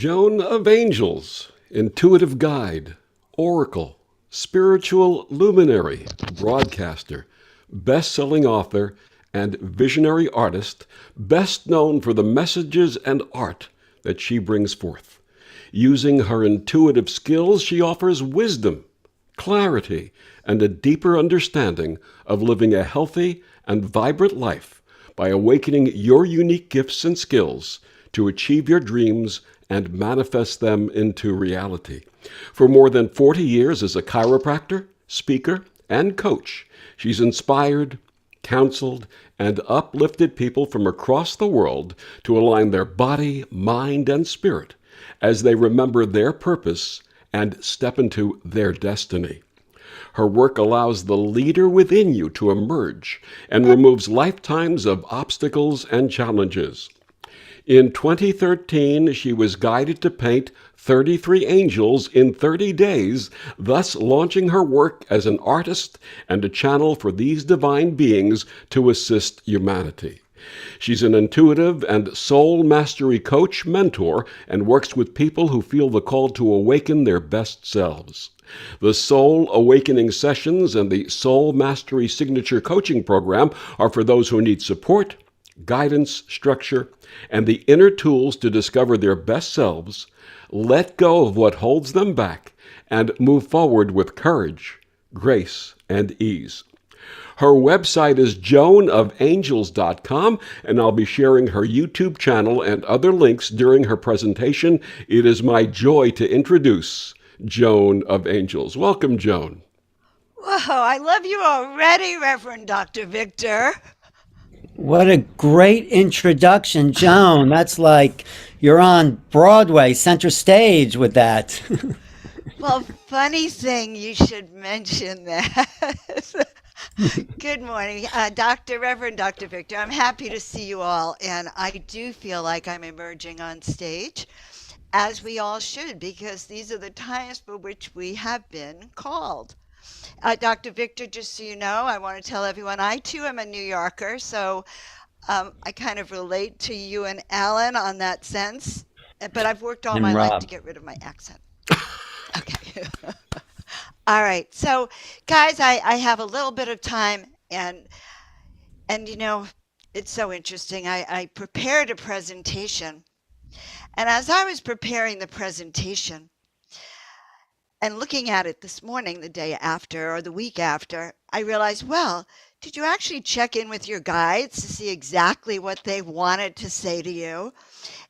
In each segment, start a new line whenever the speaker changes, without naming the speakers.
Joan of Angels, intuitive guide, oracle, spiritual luminary, broadcaster, best-selling author, and visionary artist, best known for the messages and art that she brings forth. Using her intuitive skills, she offers wisdom, clarity, and a deeper understanding of living a healthy and vibrant life by awakening your unique gifts and skills to achieve your dreams and manifest them into reality. For more than 40 years as a chiropractor, speaker, and coach, she's inspired, counseled, and uplifted people from across the world to align their body, mind, and spirit as they remember their purpose and step into their destiny. Her work allows the leader within you to emerge and removes lifetimes of obstacles and challenges. In 2013, she was guided to paint 33 angels in 30 days, thus launching her work as an artist and a channel for these divine beings to assist humanity. She's an intuitive and soul mastery coach, mentor, and works with people who feel the call to awaken their best selves. The Soul Awakening Sessions and the Soul Mastery Signature Coaching Program are for those who need support, guidance, structure, and the inner tools to discover their best selves, let go of what holds them back, and move forward with courage, grace, and ease. Her website is joanofangels.com, and I'll be sharing her YouTube channel and other links during her presentation. It is my joy to introduce Joan of Angels. Welcome, Joan.
Whoa, I love you already, Reverend Dr. Victor.
What a great introduction, Joan. That's like you're on Broadway, center stage with that.
Well, funny thing you should mention that. Good morning, Reverend Dr. Victor. I'm happy to see you all, and I do feel like I'm emerging on stage, as we all should, because these are the times for which we have been called. Dr. Victor, just so you know, I want to tell everyone I too am a New Yorker, so I kind of relate to you and Alan on that sense, but I've worked all my
And
life to
Rob.
get rid of my accent. Okay. All right. So, guys, I have a little bit of time, and it's so interesting. I prepared a presentation, and as I was preparing the presentation and looking at it this morning, the day after or the week after, I realized, well, did you actually check in with your guides to see exactly what they wanted to say to you?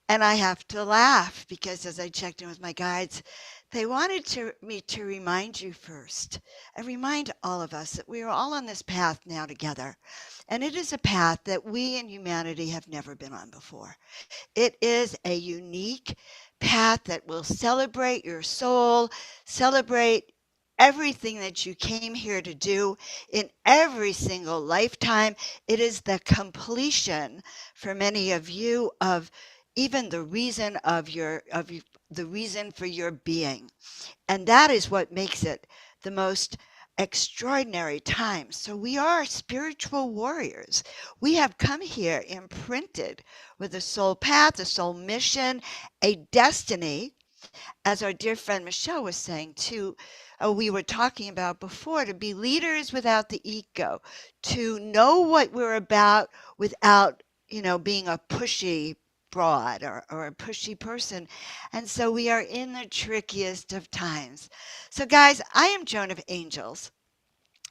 And I have to laugh because as I checked in with my guides, they wanted me to remind you first and remind all of us that we are all on this path now together. And it is a path that we in humanity have never been on before. It is a unique path that will celebrate your soul, celebrate everything that you came here to do in every single lifetime. It is the completion for many of you of even the reason the reason for your being. And that is what makes it the most extraordinary time. So we are spiritual warriors. We have come here imprinted with a soul path, a soul mission, a destiny, as our dear friend Michelle was saying too, we were talking about before, to be leaders without the ego, to know what we're about without, being a pushy broad or a pushy person. And so we are in the trickiest of times. So guys, I am Joan of Angels.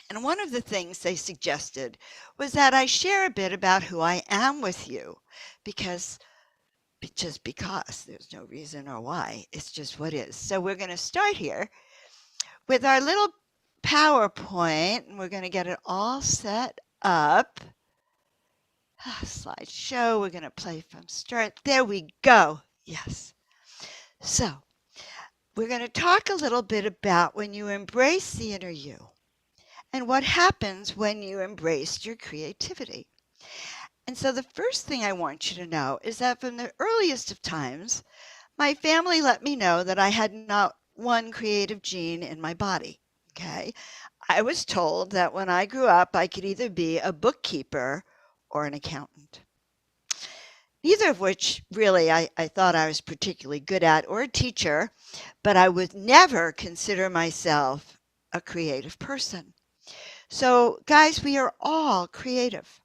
And one of the things they suggested was that I share a bit about who I am with you because just because there's no reason or why. It's just what is. So we're going to start here with our little PowerPoint, and we're going to get it all set up. Slideshow. We're going to play from start. There we go. Yes. So we're going to talk a little bit about when you embrace the inner you and what happens when you embrace your creativity. And so the first thing I want you to know is that from the earliest of times, my family let me know that I had not one creative gene in my body. Okay. I was told that when I grew up, I could either be a bookkeeper or an accountant. neither of which really I thought I was particularly good at or a teacher, but I would never consider myself a creative person. So, guys, we are all creative.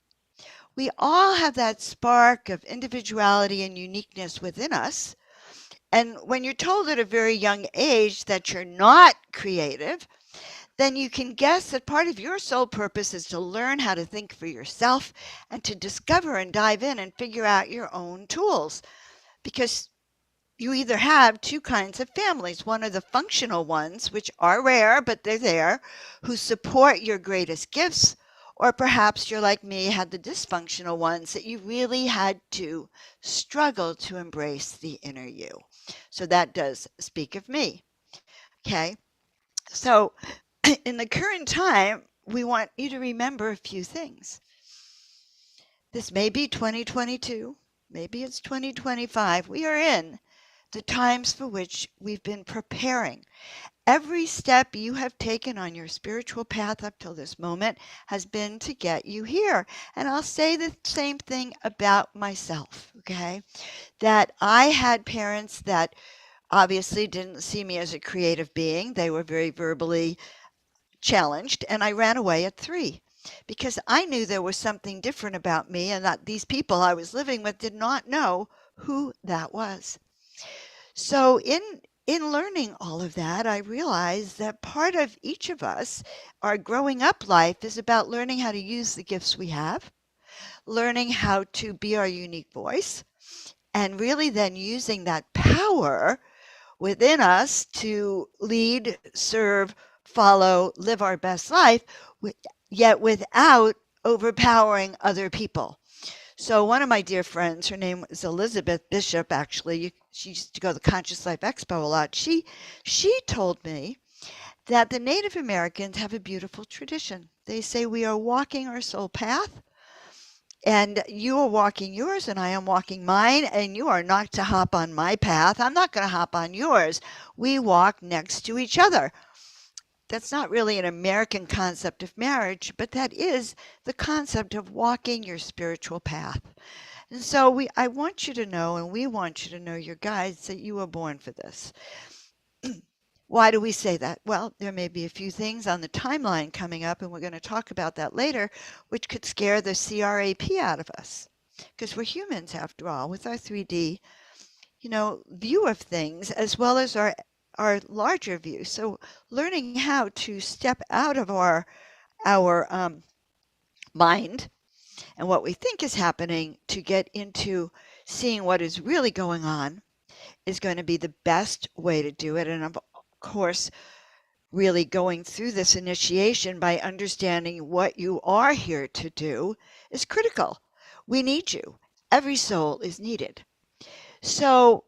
We all have that spark of individuality and uniqueness within us. And when you're told at a very young age that you're not creative, then you can guess that part of your soul purpose is to learn how to think for yourself and to discover and dive in and figure out your own tools. Because you either have two kinds of families. One are the functional ones, which are rare, but they're there, who support your greatest gifts. Or perhaps you're like me, had the dysfunctional ones that you really had to struggle to embrace the inner you. So that does speak of me. Okay. So in the current time, we want you to remember a few things. This may be 2022, maybe it's 2025. We are in the times for which we've been preparing. Every step you have taken on your spiritual path up till this moment has been to get you here. And I'll say the same thing about myself, okay? That I had parents that obviously didn't see me as a creative being. They were very verbally challenged, and I ran away at 3 because I knew there was something different about me and that these people I was living with did not know who that was. So in learning all of that, I realized that part of each of us, our growing up life is about learning how to use the gifts we have, learning how to be our unique voice, and really then using that power within us to lead, serve, follow, live our best life, yet without overpowering other people. So one of my dear friends, her name was Elizabeth Bishop, actually. She used to go to the Conscious Life Expo a lot. She told me that the Native Americans have a beautiful tradition. They say we are walking our soul path, and you are walking yours, and I am walking mine, and you are not to hop on my path. I'm not going to hop on yours. We walk next to each other. That's not really an American concept of marriage, but that is the concept of walking your spiritual path. And so I want you to know, and we want you to know, your guides, that you were born for this. Why do we say that? Well, there may be a few things on the timeline coming up, and we're going to talk about that later, which could scare the CRAP out of us. Because we're humans, after all, with our 3D, view of things, as well as our larger view. So learning how to step out of our mind and what we think is happening to get into seeing what is really going on is going to be the best way to do it. And of course, really going through this initiation by understanding what you are here to do is critical. We need you. Every soul is needed. So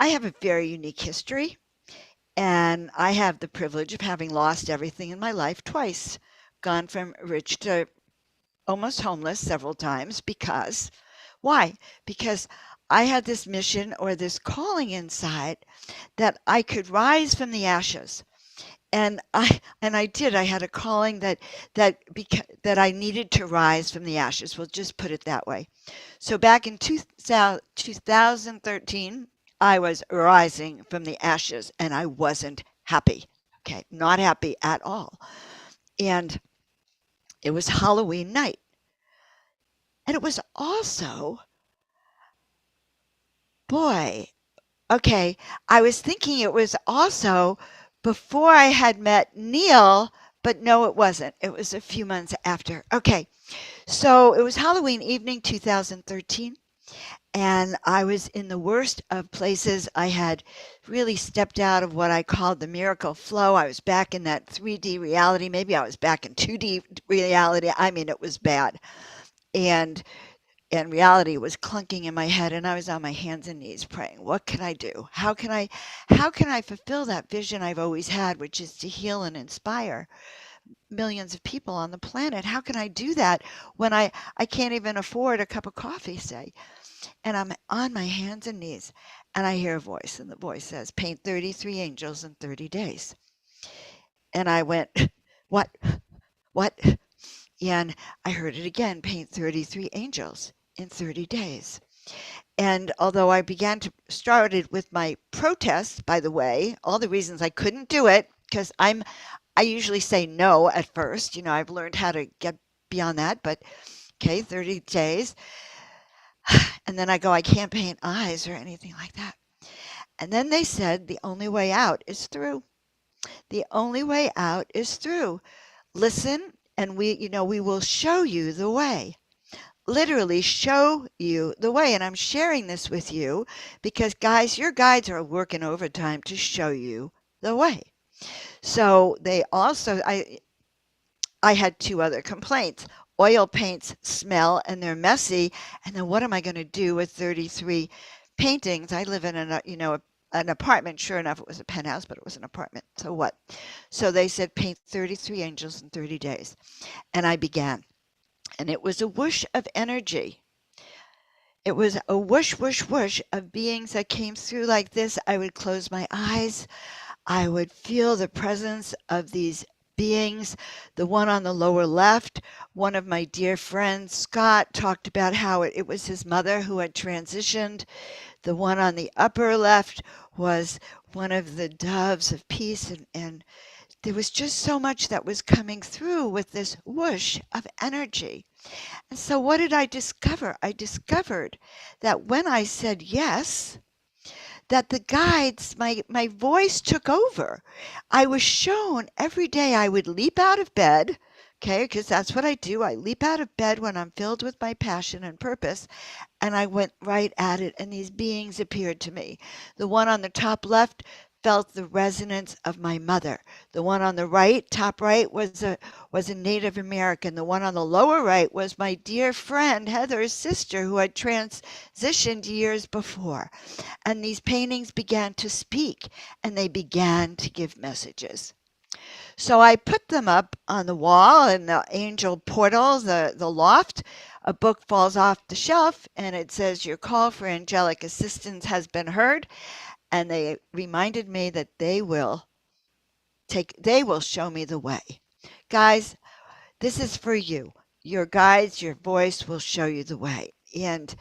I have a very unique history, and I have the privilege of having lost everything in my life twice, gone from rich to almost homeless several times because why? Because I had this mission or this calling inside that I could rise from the ashes. And I did. I had a calling that I needed to rise from the ashes. We'll just put it that way. So back in 2013, I was rising from the ashes and I wasn't happy. Okay, not happy at all. And it was Halloween night. And it was also, boy, okay, I was thinking it was also before I had met Neil, but no, it wasn't. It was a few months after. Okay, so it was Halloween evening 2013, and I was in the worst of places. I had really stepped out of what I called the miracle flow. I was back in that 3D reality. Maybe I was back in 2D reality. I mean, it was bad. And reality was clunking in my head, and I was on my hands and knees praying, what can I do? How can I fulfill that vision I've always had, which is to heal and inspire millions of people on the planet? How can I do that when I can't even afford a cup of coffee, say? And I'm on my hands and knees, and I hear a voice, and the voice says, paint 33 angels in 30 days. And I went, what? What? And I heard it again, paint 33 angels in 30 days. And although I began to started with my protest, by the way, all the reasons I couldn't do it, because I usually say no at first. I've learned how to get beyond that, but okay, 30 days. And then I go, I can't paint eyes or anything like that. And then they said the only way out is through. The only way out is through. Listen, and we will show you the way. Literally show you the way. And I'm sharing this with you because, guys, your guides are working overtime to show you the way. So they also, I had two other complaints. Oil paints smell and they're messy. And then what am I going to do with 33 paintings? I live in an apartment. Sure enough, it was a penthouse, but it was an apartment. So what? So they said paint 33 angels in 30 days. And I began. And it was a whoosh of energy. It was a whoosh, whoosh, whoosh of beings that came through like this. I would close my eyes. I would feel the presence of these beings. The one on the lower left, one of my dear friends, Scott, talked about how it was his mother who had transitioned. The one on the upper left was one of the doves of peace, and there was just so much that was coming through with this whoosh of energy. And so what did I discover? I discovered that when I said yes, that the guides, my voice took over. I was shown every day I would leap out of bed, okay, because that's what I do. I leap out of bed when I'm filled with my passion and purpose, and I went right at it, and these beings appeared to me. The one on the top left felt the resonance of my mother. The one on the right, top right, was a Native American. The one on the lower right was my dear friend Heather's sister who had transitioned years before. And these paintings began to speak, and they began to give messages. So I put them up on the wall in the angel portal, the loft. A book falls off the shelf and it says, "Your call for angelic assistance has been heard." And they reminded me that they will show me the way. Guys, this is for you. Your guides, your voice will show you the way. And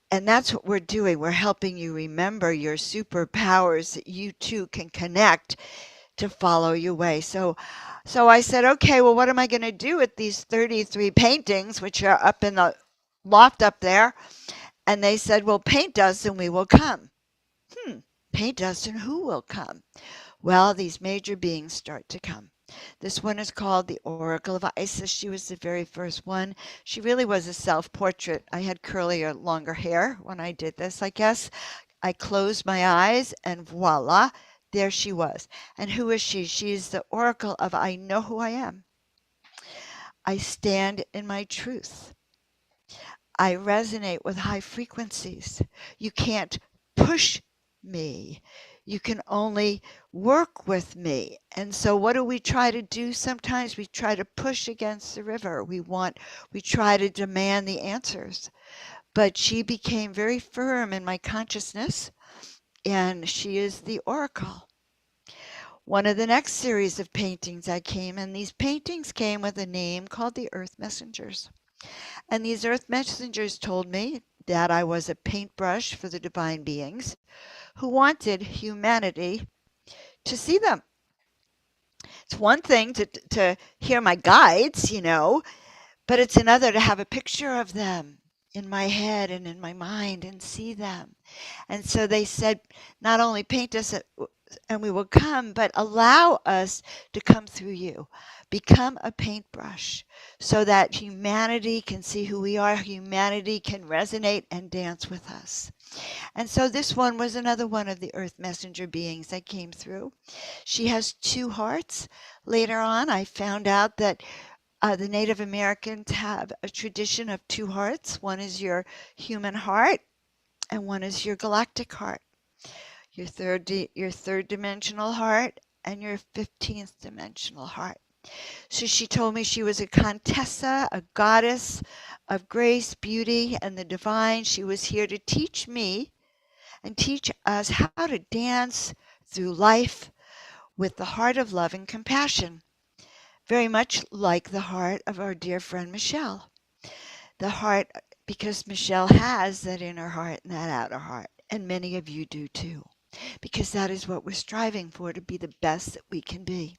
that's what we're doing. We're helping you remember your superpowers that you too can connect to follow your way. So I said, okay, well, what am I going to do with these 33 paintings, which are up in the loft up there? And they said, well, paint us and we will come. Paint us and who will come? Well, these major beings start to come. This one is called the Oracle of Isis. She was the very first one. She really was a self-portrait. I had curlier, longer hair when I did this, I guess. I closed my eyes and voila, there she was. And who is she? She is the Oracle of I know who I am. I stand in my truth. I resonate with high frequencies. You can't push me. You can only work with me. And so what do we try to do? Sometimes we try to push against the river. We try to demand the answers. But she became very firm in my consciousness, and she is the oracle. One of the next series of paintings and these paintings came with a name called the Earth Messengers. And these Earth Messengers told me that I was a paintbrush for the divine beings who wanted humanity to see them. It's one thing to hear my guides, but it's another to have a picture of them in my head and in my mind and see them. And so they said, not only paint us and we will come, but allow us to come through you. Become a paintbrush so that humanity can see who we are. Humanity can resonate and dance with us. And so this one was another one of the Earth Messenger beings that came through. She has two hearts. Later on, I found out that the Native Americans have a tradition of two hearts. One is your human heart, and one is your galactic heart. Your third dimensional heart, and your 15th dimensional heart. So she told me she was a contessa, a goddess of grace, beauty, and the divine. She was here to teach me and teach us how to dance through life with the heart of love and compassion, very much like the heart of our dear friend Michelle. The heart because Michelle has that inner heart and that outer heart, and many of you do too, because that is what we're striving for, to be the best that we can be.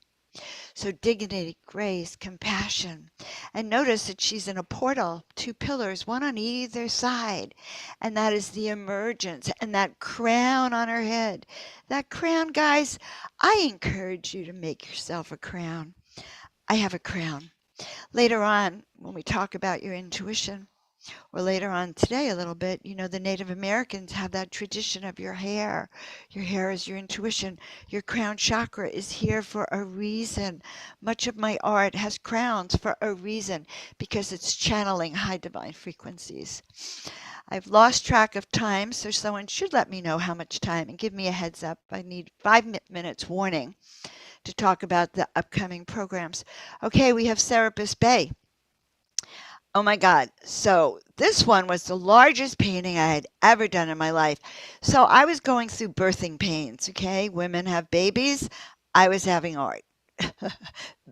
So dignity, grace, compassion. And notice that she's in a portal, two pillars, one on either side. And that is the emergence and that crown on her head. That crown, guys, I encourage you to make yourself a crown. I have a crown. Later on, when we talk about your intuition, or later on today a little bit, the Native Americans have that tradition of your hair. Your hair is your intuition. Your crown chakra is here for a reason. Much of my art has crowns for a reason, because it's channeling high divine frequencies. I've lost track of time, so someone should let me know how much time and give me a heads up. I need 5 minutes warning to talk about the upcoming programs. Okay, we have Serapis Bay. Oh my God. So this one was the largest painting I had ever done in my life. So I was going through birthing pains, okay? Women have babies. I was having art.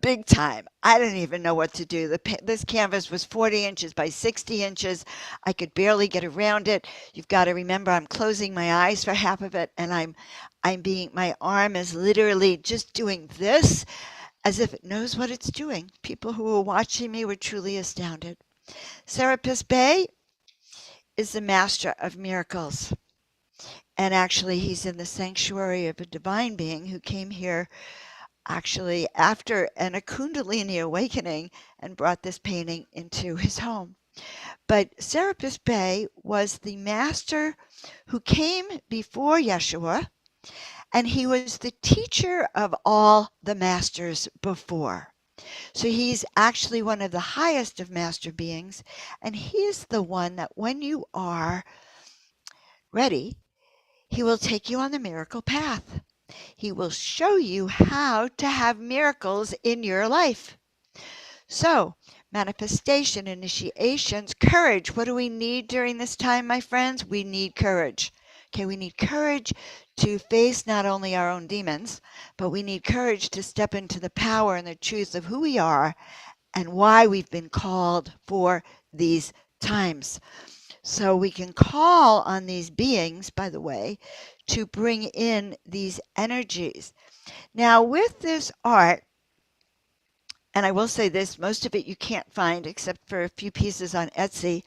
Big time. I didn't even know what to do. This canvas was 40 inches by 60 inches. I could barely get around it. You've got to remember, I'm closing my eyes for half of it, and my arm is literally just doing this as if it knows what it's doing. People who were watching me were truly astounded. Serapis Bey is the master of miracles. And actually, he's in the sanctuary of a divine being who came here actually after a Kundalini awakening and brought this painting into his home. But Serapis Bey was the master who came before Yeshua, and he was the teacher of all the masters before. So he's actually one of the highest of master beings, and he is the one that when you are ready, he will take you on the miracle path. He will show you how to have miracles in your life. So, manifestation, initiations, courage. What do we need during this time, my friends? We need courage. Okay, we need courage to face not only our own demons, but we need courage to step into the power and the truth of who we are and why we've been called for these times. So we can call on these beings, by the way, to bring in these energies. Now, with this art, and I will say this, most of it you can't find except for a few pieces on Etsy,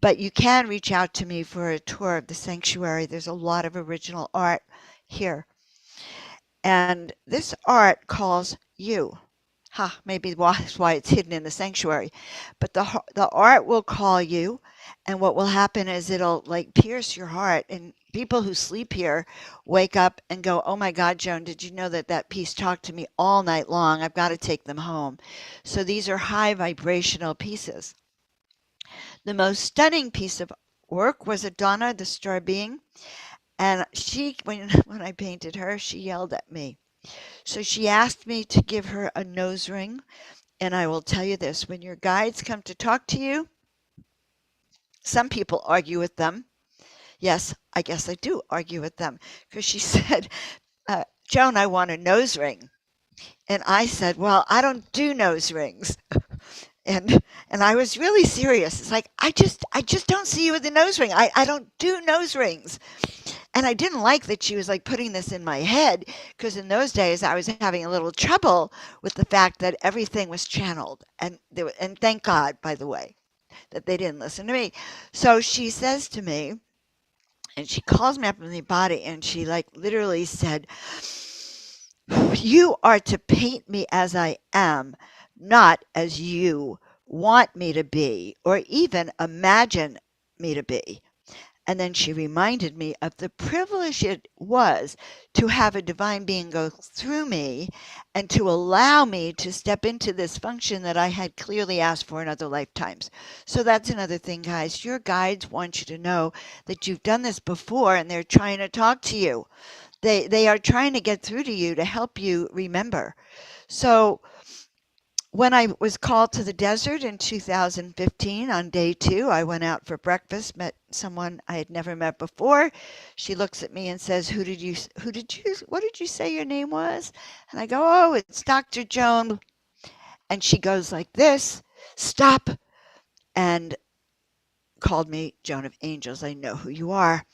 but you can reach out to me for a tour of the sanctuary. There's a lot of original art here. And this art calls you. Maybe that's why it's hidden in the sanctuary. But the art will call you, and what will happen is it'll like pierce your heart. And people who sleep here wake up and go, "Oh my God, Joan, did you know that piece talked to me all night long? I've got to take them home." So these are high vibrational pieces. The most stunning piece of work was Adana, the star being, and when I painted her, she yelled at me. So she asked me to give her a nose ring. And I will tell you this, when your guides come to talk to you, some people argue with them. Yes, I guess I do argue with them. Because she said, Joan, I want a nose ring. And I said, well, I don't do nose rings. And I was really serious. It's like, I just don't see you with a nose ring. I don't do nose rings. And I didn't like that she was like putting this in my head, because in those days I was having a little trouble with the fact that everything was channeled. And thank God, by the way, that they didn't listen to me. So she says to me, and she calls me up in the body, and she like literally said, "You are to paint me as I am, not as you want me to be, or even imagine me to be." And then she reminded me of the privilege it was to have a divine being go through me and to allow me to step into this function that I had clearly asked for in other lifetimes. So that's another thing, guys. Your guides want you to know that you've done this before, and they're trying to talk to you. They are trying to get through to you to help you remember. So when I was called to the desert in 2015 on day 2, I went out for breakfast, met someone I had never met before. She looks at me and says, what did you say your name was? And I go, "Oh, it's Dr. Joan." And she goes like this, "Stop and called me Joan of Angels. I know who you are.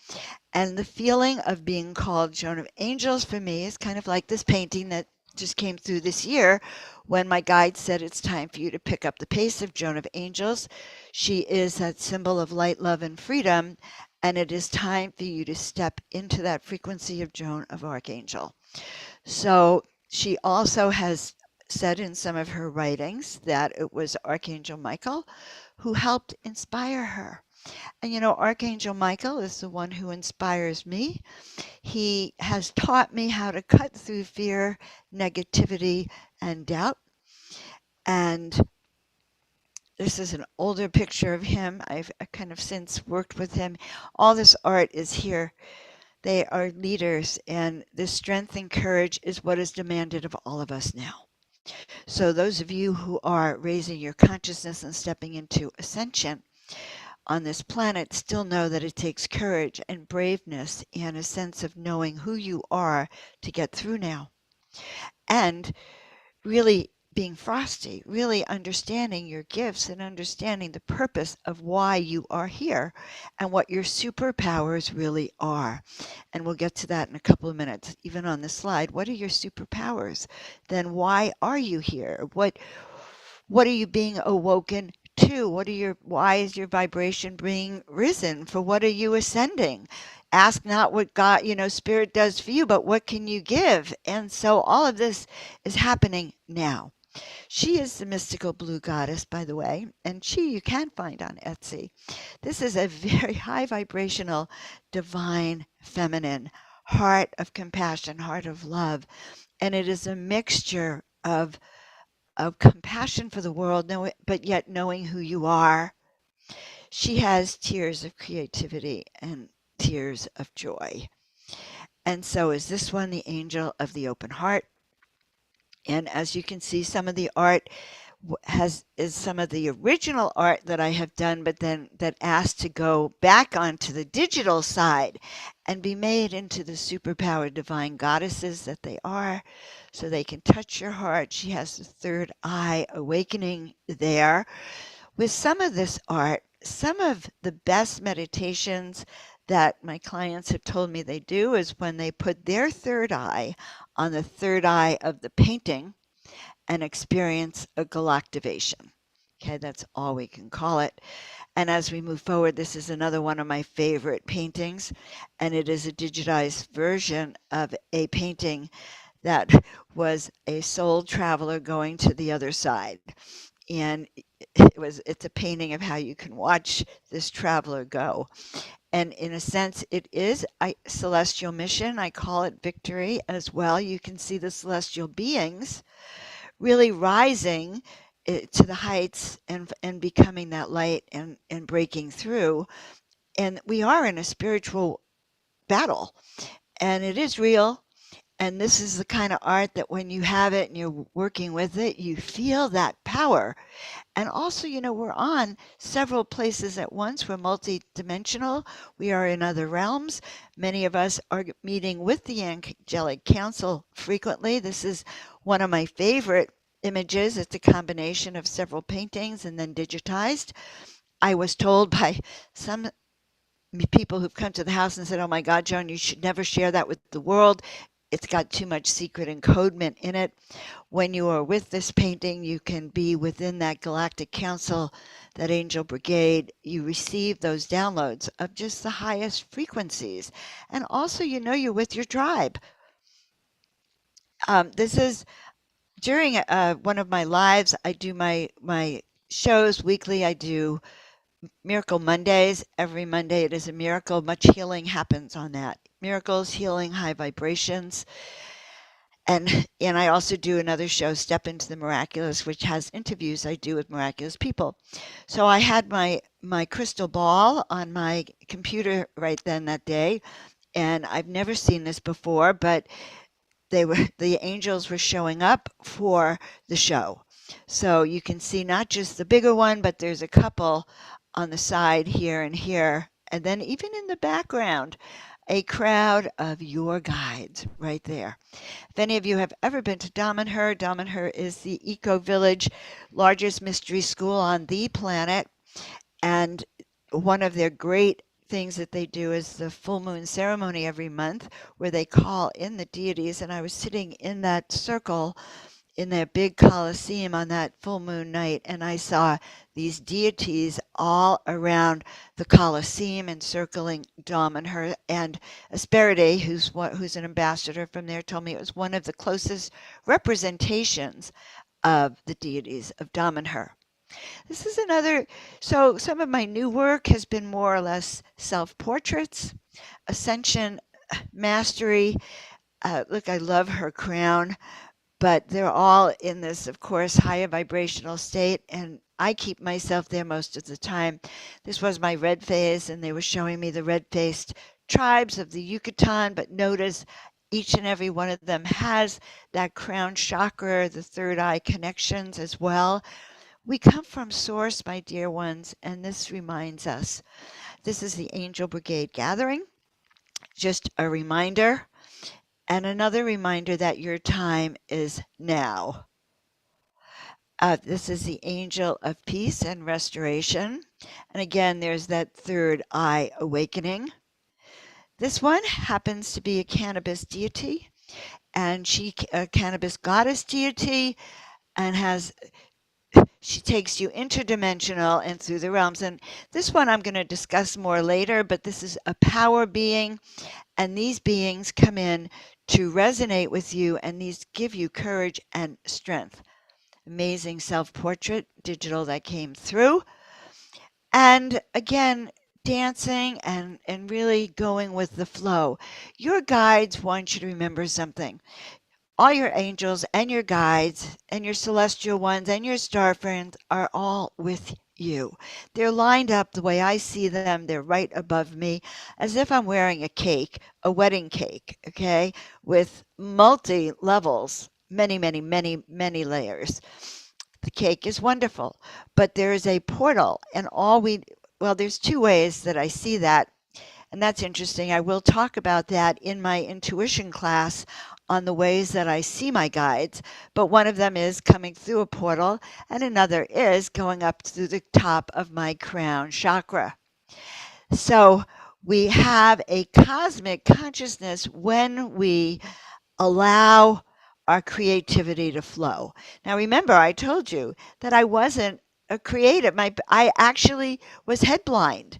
And the feeling of being called Joan of Angels for me is kind of like this painting that just came through this year when my guide said it's time for you to pick up the pace of Joan of Angels. She is that symbol of light, love, and freedom. And it is time for you to step into that frequency of Joan of Archangel. So she also has said in some of her writings that it was Archangel Michael who helped inspire her. And Archangel Michael is the one who inspires me. He has taught me how to cut through fear, negativity, and doubt. And this is an older picture of him. I've kind of since worked with him. All this art is here. They are leaders, and this strength and courage is what is demanded of all of us now. So those of you who are raising your consciousness and stepping into ascension on this planet still know that it takes courage and braveness and a sense of knowing who you are to get through now. And really being frosty, really understanding your gifts and understanding the purpose of why you are here and what your superpowers really are. And we'll get to that in a couple of minutes, even on the slide. What are your superpowers? Then why are you here? What are you being awoken to? Why is your vibration being risen? For what are you ascending? Ask not what God, spirit does for you, but what can you give? And so all of this is happening now. She is the mystical blue goddess, by the way, and she you can find on Etsy. This is a very high vibrational, divine, feminine heart of compassion, heart of love, and it is a mixture of compassion for the world, but yet knowing who you are. She has tears of creativity and tears of joy. And so is this one, the angel of the open heart. And as you can see, some of the art is some of the original art that I have done, but then that asked to go back onto the digital side and be made into the superpowered divine goddesses that they are, so they can touch your heart. She has the third eye awakening there. With some of this art, some of the best meditations that my clients have told me they do is when they put their third eye on the third eye of the painting and experience a galactivation. Okay, that's all we can call it. And as we move forward, this is another one of my favorite paintings, and it is a digitized version of a painting that was a soul traveler going to the other side. And it's a painting of how you can watch this traveler go. And in a sense, it is a celestial mission. I call it victory as well. You can see the celestial beings really rising to the heights and becoming that light and breaking through. And we are in a spiritual battle, and it is real. And this is the kind of art that when you have it and you're working with it, you feel that power. And also, we're on several places at once. We're multidimensional. We are in other realms. Many of us are meeting with the angelic council frequently. This is one of my favorite images. It's a combination of several paintings and then digitized. I was told by some people who've come to the house and said, "Oh my God, Joan, you should never share that with the world. It's got too much secret encodement in it." When you are with this painting, you can be within that galactic council, that angel brigade. You receive those downloads of just the highest frequencies. And also, you're with your tribe. This is during one of my lives. I do my shows weekly. I do Miracle Mondays. Every Monday it is a miracle. Much healing happens on that. Miracles, healing, high vibrations. And I also do another show, Step into the Miraculous, which has interviews I do with miraculous people. So I had my crystal ball on my computer right then that day, and I've never seen this before, but the angels were showing up for the show. So you can see not just the bigger one, but there's a couple on the side here and here. And then even in the background, a crowd of your guides right there. If any of you have ever been to Damanhur is the eco village, largest mystery school on the planet. And one of their great things that they do is the full moon ceremony every month where they call in the deities. And I was sitting in that circle in their big coliseum on that full moon night, and I saw these deities all around the coliseum encircling Dom and her. And Asperide, who's an ambassador from there, told me it was one of the closest representations of the deities of Dom and her. This is another. So some of my new work has been more or less self-portraits, ascension, mastery. Look, I love her crown, but they're all in this, of course, higher vibrational state, and I keep myself there most of the time. This was my red phase, and they were showing me the red-faced tribes of the Yucatan, but notice each and every one of them has that crown chakra, the third eye connections as well. We come from source, my dear ones, and this reminds us. This is the Angel Brigade gathering. Just a reminder, and another reminder that your time is now. This is the angel of peace and restoration. And again, there's that third eye awakening. This one happens to be a cannabis deity, and she a cannabis goddess deity, and she takes you interdimensional and through the realms. And this one I'm going to discuss more later, but this is a power being, and these beings come in to resonate with you, and these give you courage and strength. Amazing self-portrait digital that came through. And again, dancing and really going with the flow. Your guides want you to remember something. All your angels and your guides and your celestial ones and your star friends are all with you. They're lined up the way I see them. They're right above me, as if I'm wearing a cake, a wedding cake, okay, with multi levels, many, many, many, many layers. The cake is wonderful, but there is a portal, and well, there's two ways that I see that, and that's interesting. I will talk about that in my intuition class on the ways that I see my guides, but one of them is coming through a portal, and another is going up through the top of my crown chakra. So we have a cosmic consciousness when we allow our creativity to flow. Now, remember, I told you that I wasn't a creative. I actually was head blind.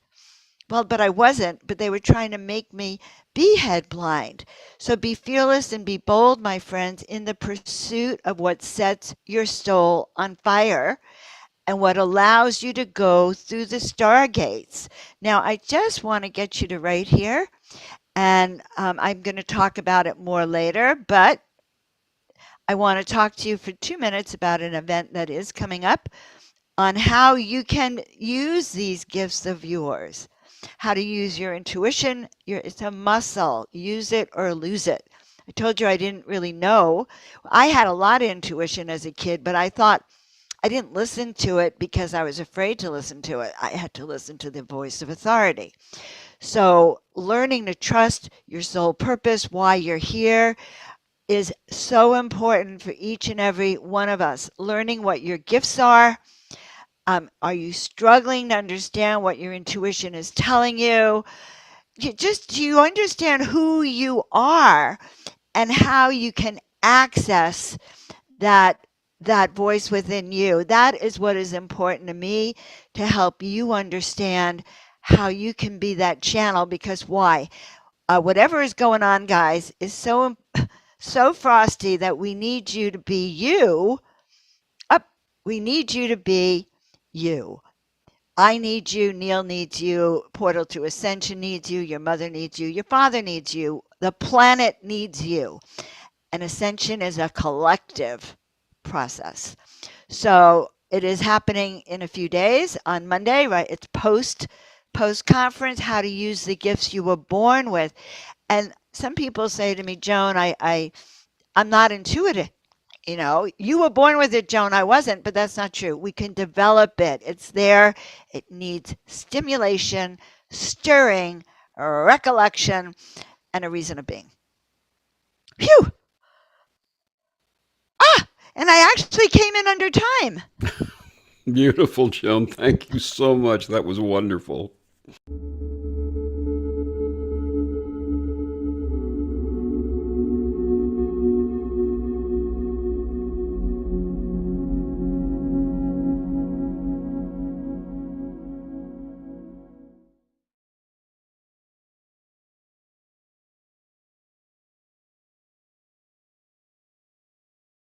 Well, but I wasn't, but they were trying to make me be head blind. So be fearless and be bold, my friends, in the pursuit of what sets your soul on fire and what allows you to go through the stargates. Now, I just want to get you to right here, and I'm going to talk about it more later, but I want to talk to you for 2 minutes about an event that is coming up on how you can use these gifts of yours, how to use your intuition. It's a muscle. Use it or lose it. I told you I didn't really know. I had a lot of intuition as a kid, but I thought I didn't listen to it because I was afraid to listen to it. I had to listen to the voice of authority. So learning to trust your soul purpose, why you're here, is so important for each and every one of us. Learning what your gifts are. Are you struggling to understand what your intuition is telling you? Do you understand who you are and how you can access that that voice within you? That is what is important to me, to help you understand how you can be that channel. Because why? Whatever is going on, guys, is so frosty that we need you to be you. Up, we need you to be you. I need you, Neil needs you, Portal to Ascension needs you, your mother needs you, your father needs you, the planet needs you. And ascension is a collective process. So it is happening in a few days on Monday, right? It's post conference, how to use the gifts you were born with. And some people say to me, Joan, I'm not intuitive. You were born with it, Joan. I wasn't, but that's not true. We can develop it. It's there. It needs stimulation, stirring, recollection, and a reason of being. Phew! And I actually came in under time.
Beautiful, Joan. Thank you so much. That was wonderful.